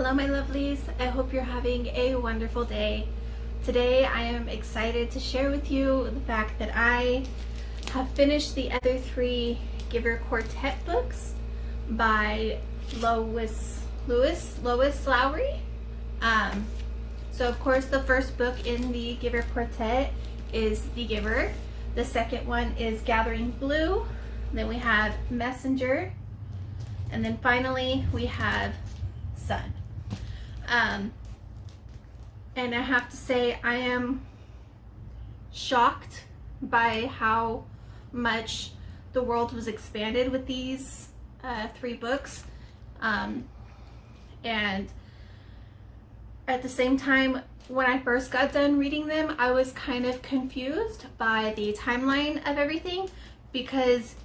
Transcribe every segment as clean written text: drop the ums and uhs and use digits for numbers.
Hello my lovelies, I hope you're having a wonderful day. Today I am excited to share with you the fact that I have finished the other three Giver Quartet books by Lois Lowry. So of course the first book in the Giver Quartet is The Giver. The second one is Gathering Blue. Then we have Messenger. And then finally we have Sun. And I have to say I am shocked by how much the world was expanded with these three books. And at the same time, when I first got done reading them, I was kind of confused by the timeline of everything, because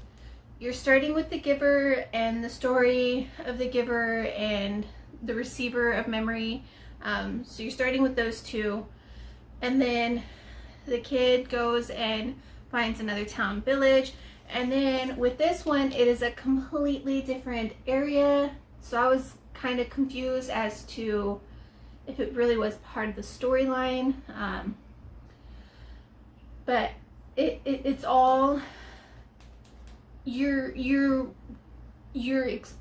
you're starting with the giver and the story of the giver and the receiver of memory. So you're starting with those two, and then the kid goes and finds another town village, and then with this one it is a completely different area. So I was kind of confused as to if it really was part of the storyline, but it's all you're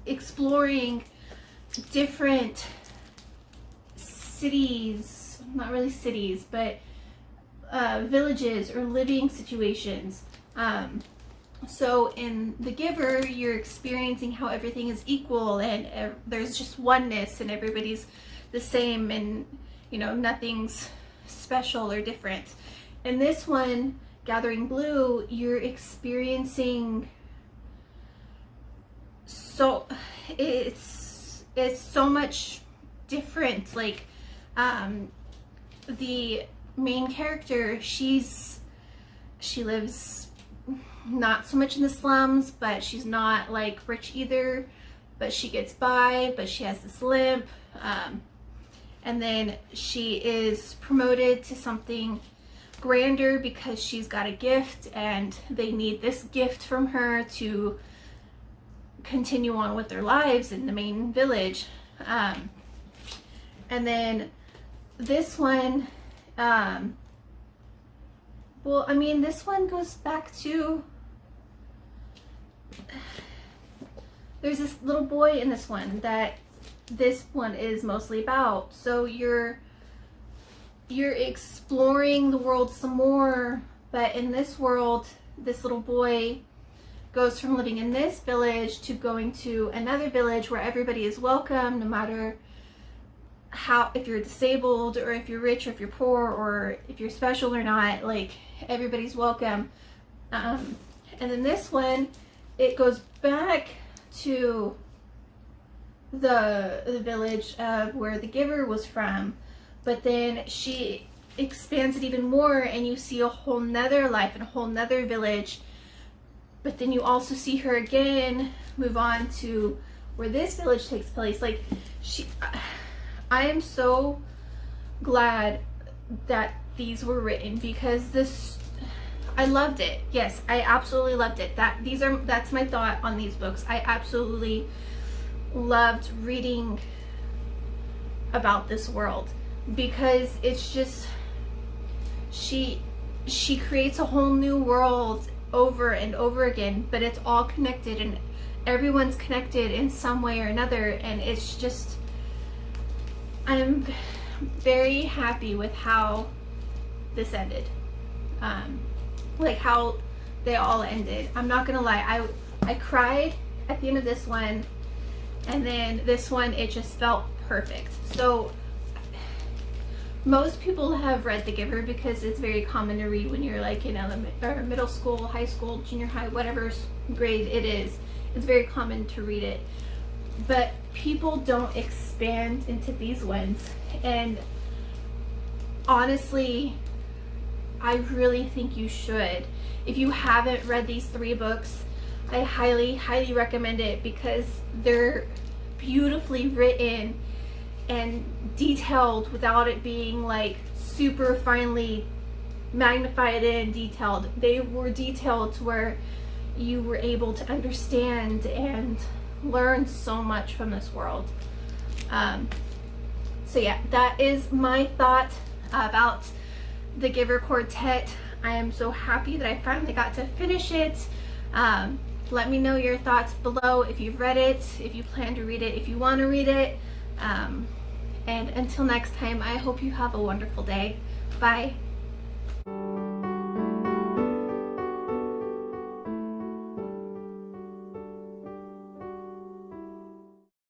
exploring different cities, not really cities, but villages or living situations. So in The Giver, you're experiencing how everything is equal and there's just oneness and everybody's the same, and you know, nothing's special or different. In this one, Gathering Blue, you're experiencing, so it's so much different. Like the main character, she lives not so much in the slums, but she's not like rich either, but she gets by, but she has this limp, and then she is promoted to something grander because she's got a gift and they need this gift from her to continue on with their lives in the main village. And then this one, well, I mean, this one goes back to, there's this little boy in this one that this one is mostly about. So you're exploring the world some more, but in this world, this little boy goes from living in this village to going to another village where everybody is welcome, no matter how, if you're disabled or if you're rich or if you're poor or if you're special or not, like everybody's welcome. And then this one, it goes back to the village of where the giver was from, but then she expands it even more and you see a whole nother life and a whole nother village. But then you also see her again move on to where this village takes place. Like I am so glad that these were written, because I loved it. Yes, I absolutely loved it. That's my thought on these books. I absolutely loved reading about this world, because it's just, she creates a whole new world over and over again, but it's all connected and everyone's connected in some way or another, and it's just, I'm very happy with how this ended, like how they all ended. I'm not gonna lie, I cried at the end of this one, and then this one, it just felt perfect. So most people have read The Giver because it's very common to read when you're like in middle school, high school, junior high, whatever grade it is. It's very common to read it. But people don't expand into these ones. And honestly, I really think you should. If you haven't read these three books, I highly, highly recommend it, because they're beautifully written and detailed without it being like super finely magnified and detailed. They were detailed to where you were able to understand and learn so much from this world. So yeah, that is my thought about the Giver Quartet. I am so happy that I finally got to finish it. Let me know your thoughts below if you've read it, if you plan to read it, if you want to read it. And until next time, I hope you have a wonderful day. Bye.